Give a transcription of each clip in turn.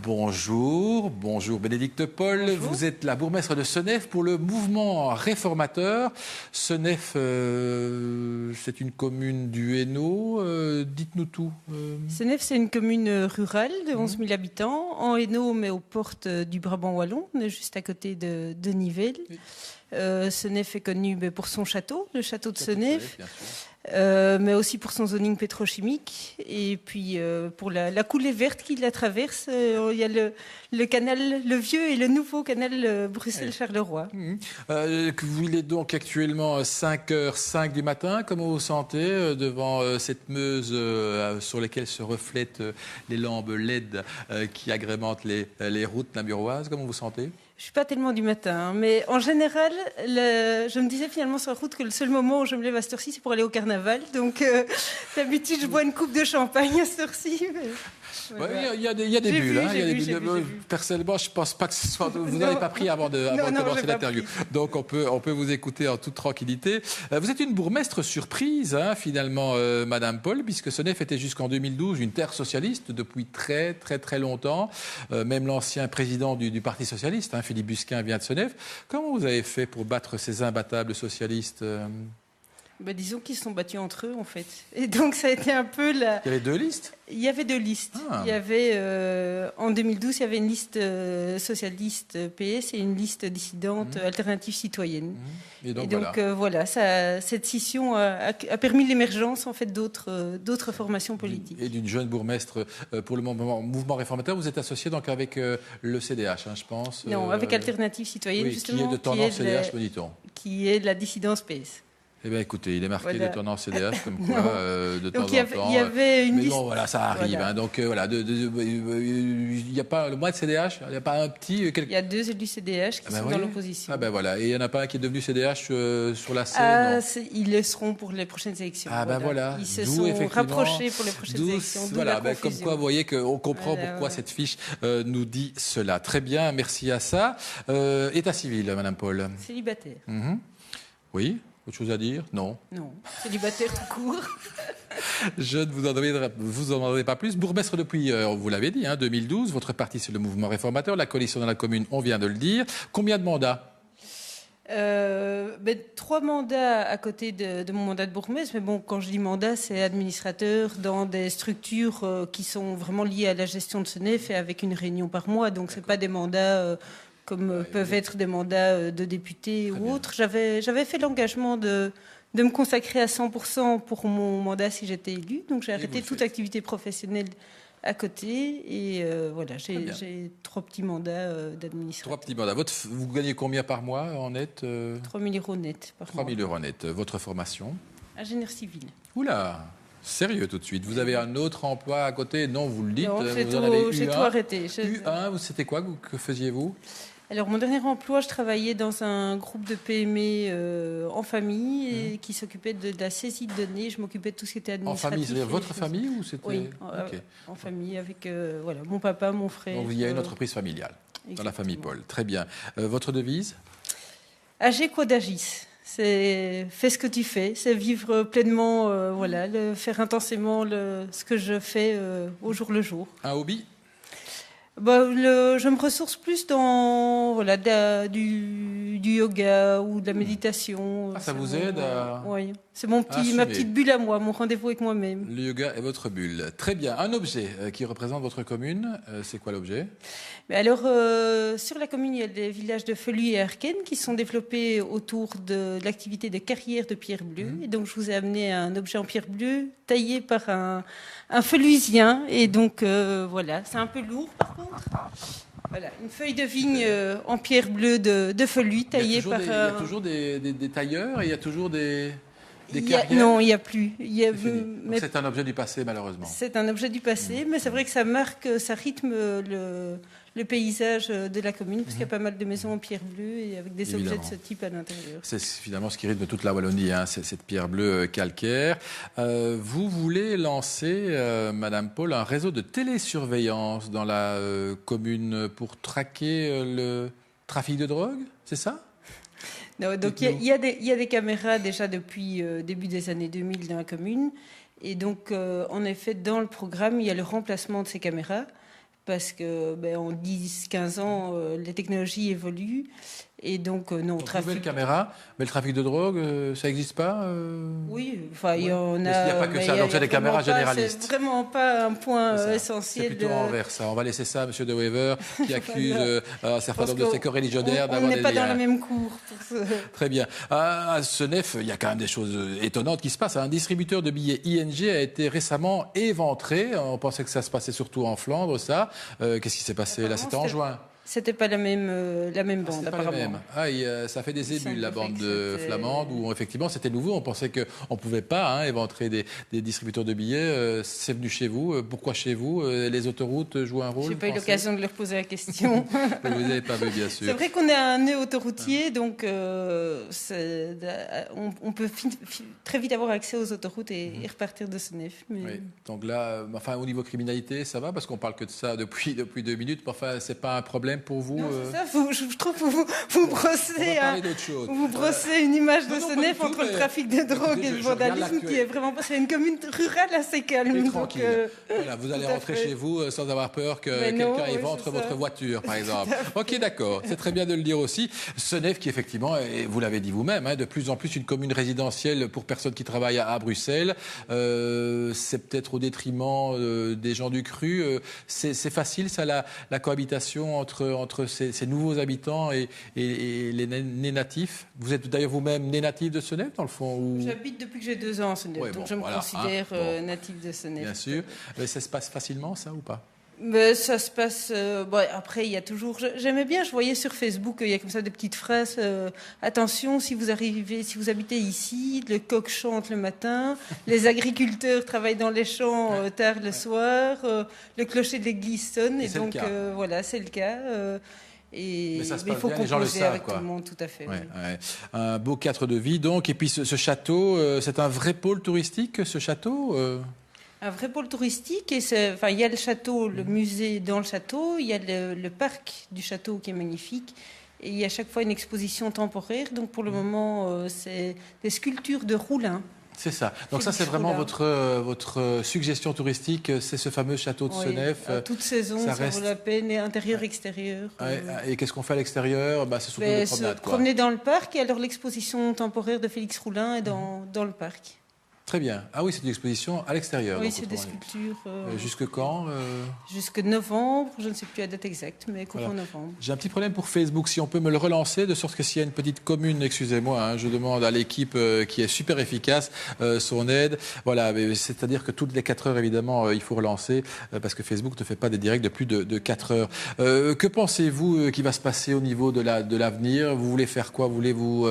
Bonjour, bonjour Bénédicte Paul. Bonjour. Vous êtes la bourgmestre de Senef pour le mouvement réformateur. Senef, c'est une commune du Hainaut. Dites-nous tout. Senef, c'est une commune rurale de 11 000 habitants, en Hainaut, mais aux portes du Brabant wallon. On est juste à côté de Nivelles. Oui. Senef est connu pour son château, le château de Senef, mais aussi pour son zoning pétrochimique. Et puis pour la coulée verte qui la traverse, il y a le canal, le vieux et le nouveau canal Bruxelles-Charleroi. Il est donc actuellement 5h05 du matin. Comment vous vous sentez devant cette Meuse sur laquelle se reflètent les lampes LED qui agrémentent les routes namuroises? Comment vous vous sentez? Je suis pas tellement du matin, mais en général, je me disais finalement sur la route que le seul moment où je me lève à cette heure-ci, c'est pour aller au carnaval. Donc d'habitude, je bois une coupe de champagne à cette heure-ci. Mais... Il y a des bulles. Personnellement, je ne pense pas que ce soit... Vous n'avez pas pris avant de commencer l'interview. Donc, on peut vous écouter en toute tranquillité. Vous êtes une bourgmestre surprise, finalement, Madame Paul, puisque Senef était jusqu'en 2012 une terre socialiste depuis très, très, très longtemps. Même l'ancien président du Parti socialiste, Philippe Busquin, vient de Senef. Comment vous avez fait pour battre ces imbattables socialistes ? Disons qu'ils se sont battus entre eux, en fait. Et donc, ça a été un peu la... Il y avait deux listes ? Il y avait deux listes. Il y avait, en 2012, il y avait une liste socialiste PS et une liste dissidente alternative citoyenne. Et donc, voilà, cette scission a permis l'émergence, en fait, d'autres formations politiques. Et d'une jeune bourgmestre pour le mouvement réformateur. Vous êtes associé donc avec le CDH, je pense. Non, avec Alternative citoyenne, justement. Qui est de tendance CDH, me dit-on. Qui est de la dissidence PS. Eh bien, écoutez, il est marqué de tendance CDH, comme quoi, de temps en temps. Il y avait une mais liste... bon, voilà, ça arrive. Voilà. Donc, voilà, il n'y a pas le mois de CDH, il n'y a pas un petit... Il y a deux élus CDH qui sont dans l'opposition. Ah ben voilà, et il n'y en a pas un qui est devenu CDH sur la scène, non. Ils le seront pour les prochaines élections. Ah ben voilà. Ils se sont rapprochés pour les prochaines élections. Voilà, comme quoi, vous voyez qu'on comprend pourquoi cette fiche nous dit cela. Très bien, merci à ça. État civil, Madame Paul. Célibataire. Oui. Autre chose à dire? Non. Non, célibataire tout court. Je ne vous en demanderai pas plus. Bourgmestre depuis, vous l'avez dit, 2012. Votre parti, c'est le mouvement réformateur. La coalition dans la commune, on vient de le dire. Combien de mandats? 3 mandats à côté de mon mandat de bourgmestre. Mais bon, quand je dis mandat, c'est administrateur dans des structures qui sont vraiment liées à la gestion de Senef et avec une réunion par mois. Donc, ce n'est pas des mandats... comme peuvent être des mandats de députés ou autres. J'avais fait l'engagement de me consacrer à 100% pour mon mandat si j'étais élue. Donc j'ai arrêté toute activité professionnelle à côté. Et voilà, j'ai 3 petits mandats d'administrateur. 3 petits mandats. Vous gagnez combien par mois en net 3 000 euros net par mois. 3 000 euros net. Votre formation? Ingénieur civil. Oula, sérieux tout de suite. Vous avez un autre emploi à côté? Non, vous le dites. Non, j'ai tout arrêté. U1, c'était quoi? Que faisiez-vous? Alors, mon dernier emploi, je travaillais dans un groupe de PME en famille et qui s'occupait de la saisie de données. Je m'occupais de tout ce qui était administratif. En famille, c'est-à-dire votre famille ou c'était... Oui, en famille avec mon papa, mon frère. Donc, il y a une entreprise familiale dans la famille Paul. Très bien. Votre devise? Agir quod agis. C'est fais ce que tu fais, c'est vivre pleinement, faire intensément ce que je fais au jour le jour. Un hobby? Je me ressource plus dans du yoga ou de la méditation. Ça vous aide à... Oui, c'est ma petite bulle à moi, mon rendez-vous avec moi-même. Le yoga est votre bulle. Très bien. Un objet qui représente votre commune, c'est quoi l'objet? Alors, sur la commune, il y a des villages de Feluy et Arken qui sont développés autour de l'activité de carrière de pierre bleue. Et donc, je vous ai amené un objet en pierre bleue taillé par un Feluysien. Et donc, voilà, c'est un peu lourd par contre. Voilà, une feuille de vigne en pierre bleue de Feluy taillée par... Il y a toujours des tailleurs et il y a toujours des carrières. Non, il n'y a plus. C'est un objet du passé, malheureusement. C'est un objet du passé, mais c'est vrai que ça marque, ça rythme le paysage de la commune, parce qu'il y a pas mal de maisons en pierre bleue et avec des objets de ce type à l'intérieur. C'est finalement ce qui rythme toute la Wallonie, cette pierre bleue calcaire. Vous voulez lancer, Madame Paul, un réseau de télésurveillance dans la commune pour traquer le trafic de drogue, c'est ça? Non, donc il y a des caméras déjà depuis début des années 2000 dans la commune. Et donc, en effet, dans le programme, il y a le remplacement de ces caméras parce que en 10-15 ans, les technologies évoluent. Et donc, non, nouvelle caméra, mais le trafic de drogue, ça n'existe pas Oui, enfin, il y en a. Il n'y a pas que ça, donc c'est des caméras généralistes. C'est vraiment pas un point essentiel. C'est plutôt envers ça. On va laisser ça à M. De Wever, qui accuse un certain nombre de ses coreligionnaires d'avoir des liens. On n'est pas dans la même cour. Très bien. À Senef, il y a quand même des choses étonnantes qui se passent. Un distributeur de billets ING a été récemment éventré. On pensait que ça se passait surtout en Flandre, ça. Qu'est-ce qui s'est passé là? C'était en juin. C'était pas la même bande, apparemment. Pas la même. Ça fait des émules, la bande flamande, où effectivement c'était nouveau. On pensait qu'on ne pouvait pas éventrer des distributeurs de billets. C'est venu chez vous. Pourquoi chez vous? Les autoroutes jouent un rôle? Je n'ai pas eu l'occasion de leur poser la question. Vous n'avez pas vu, bien sûr. C'est vrai qu'on est un nœud autoroutier, donc on peut très vite avoir accès aux autoroutes et repartir de Senef. Mais... Oui. Donc là, au niveau criminalité, ça va? Parce qu'on parle que de ça depuis 2 minutes. Mais enfin, c'est pas un problème pour vous? Non, c'est ça, je trouve que vous brossez une image de Senef entre le trafic de drogue et le vandalisme qui est vraiment pas... C'est une commune rurale assez calme. Et tranquille. Voilà, vous allez rentrer chez vous sans avoir peur que quelqu'un éventre votre voiture, par exemple. Ok, d'accord. C'est très bien de le dire aussi. Senef qui, effectivement, et vous l'avez dit vous-même, de plus en plus une commune résidentielle pour personnes qui travaillent à Bruxelles. C'est peut-être au détriment des gens du cru. C'est facile, ça, la cohabitation entre ces nouveaux habitants et les natifs. Vous êtes d'ailleurs vous-même né natif de Senef, dans le fond ou... J'habite depuis que j'ai 2 ans à Senef, donc je me considère natif de Senef. Bien sûr. Mais ça se passe facilement, ça, ou pas? Mais ça se passe... après, il y a toujours... J'aimais bien, je voyais sur Facebook, il y a comme ça des petites phrases. Attention, si vous habitez ici, le coq chante le matin, les agriculteurs travaillent dans les champs tard le soir, le clocher de l'église sonne, et donc voilà, c'est le cas. Mais ça se il passe faut bien, les gens le savent, avec tout le monde, tout à fait. Ouais. Un beau cadre de vie, donc. Et puis ce château, c'est un vrai pôle touristique, ce château Un vrai pôle touristique, et il y a le château, le musée dans le château, il y a le parc du château qui est magnifique, et il y a à chaque fois une exposition temporaire. Donc pour le moment, c'est des sculptures de Roulin. C'est ça. Donc ça, c'est vraiment votre suggestion touristique, c'est ce fameux château de Senef. Toute saison, ça vaut la peine, et intérieur, extérieur. Et qu'est-ce qu'on fait à l'extérieur? C'est surtout des promenades. Promener dans le parc, et alors l'exposition temporaire de Félix Roulin est dans le parc. Très bien. Ah oui, c'est une exposition à l'extérieur. Oui, c'est des sculptures. Jusque quand Jusque novembre, je ne sais plus la date exacte, mais courant novembre. J'ai un petit problème pour Facebook, si on peut me le relancer, de sorte que s'il y a une petite commune, excusez-moi, je demande à l'équipe qui est super efficace son aide. Voilà, c'est-à-dire que toutes les 4 heures, évidemment, il faut relancer, parce que Facebook ne fait pas des directs de plus de 4 heures. Que pensez-vous qui va se passer au niveau de l'avenir? Vous voulez faire quoi? Vous voulez vous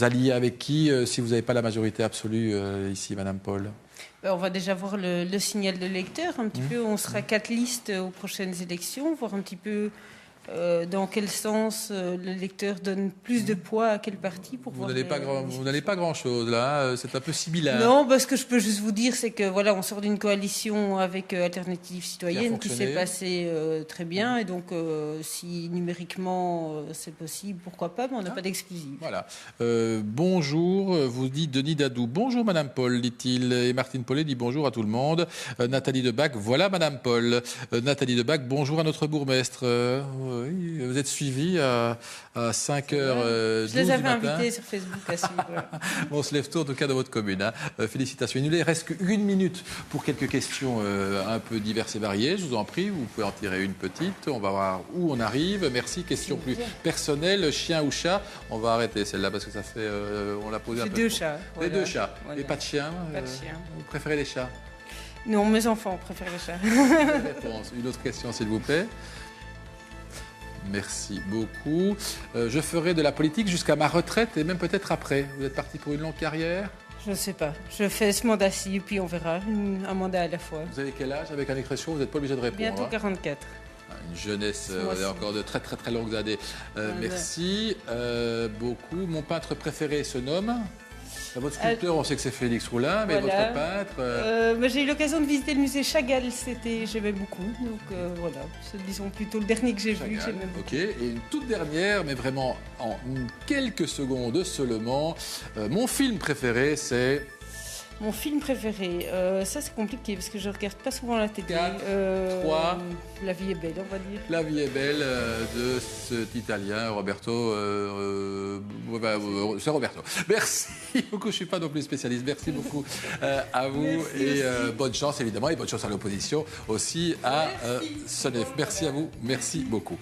allier avec qui si vous n'avez pas la majorité absolue ici, Madame Paul? On va déjà voir le signal de l'électeur un petit peu. On sera 4 listes aux prochaines élections, voir un petit peu dans quel sens l'électeur donne plus de poids à quel parti pour voir. Vous n'allez pas grand-chose là, c'est un peu similaire. Non, ce que je peux juste vous dire, c'est que voilà, on sort d'une coalition avec Alternative Citoyenne qui s'est passée très bien, et donc si numériquement c'est possible, pourquoi pas, mais on n'a pas d'exclusive. Voilà. Bonjour, vous dit Denis Dadou. Bonjour Madame Paul, dit-il, et Martine Paulet dit bonjour à tout le monde. Nathalie Debac, voilà Madame Paul. Nathalie Debac, bonjour à notre bourgmestre. Oui, vous êtes suivi à 5h12 du matin. Je les avais invités sur Facebook à suivre. On se lève tôt, en tout cas, dans votre commune. Félicitations. Il nous reste qu'une minute pour quelques questions un peu diverses et variées. Je vous en prie, vous pouvez en tirer une petite. On va voir où on arrive. Merci. Question plus personnelle, chien ou chat? On va arrêter celle-là parce que ça fait... on l'a posé un peu. 2 chats. Les 2 chats. Voilà. Et pas de chien? Pas de chien. Vous préférez les chats? Non, mes enfants préfèrent les chats. Réponse. Une autre question, s'il vous plaît. Merci beaucoup. Je ferai de la politique jusqu'à ma retraite et même peut-être après. Vous êtes parti pour une longue carrière? Je ne sais pas. Je fais ce mandat-ci et puis on verra. Un mandat à la fois. Vous avez quel âge avec indiscrétion? Vous n'êtes pas obligé de répondre. Bientôt 44. Une jeunesse, encore de très très très longues années. Merci beaucoup. Mon peintre préféré se nomme... Votre sculpteur, on sait que c'est Félix Roulin, mais votre peintre... J'ai eu l'occasion de visiter le musée Chagall, j'aimais beaucoup. Donc voilà, disons plutôt le dernier que j'ai vu, que j'aimais beaucoup. Ok, et une toute dernière, mais vraiment en quelques secondes seulement. Mon film préféré, c'est... Mon film préféré, ça c'est compliqué parce que je regarde pas souvent la télé. 4, 3. La vie est belle, on va dire. La vie est belle de cet Italien, Roberto. C'est Roberto. Merci beaucoup. Je suis pas non plus spécialiste. Merci beaucoup à vous. Merci et bonne chance évidemment et bonne chance à l'opposition aussi à Senef. Merci à vous. Merci beaucoup.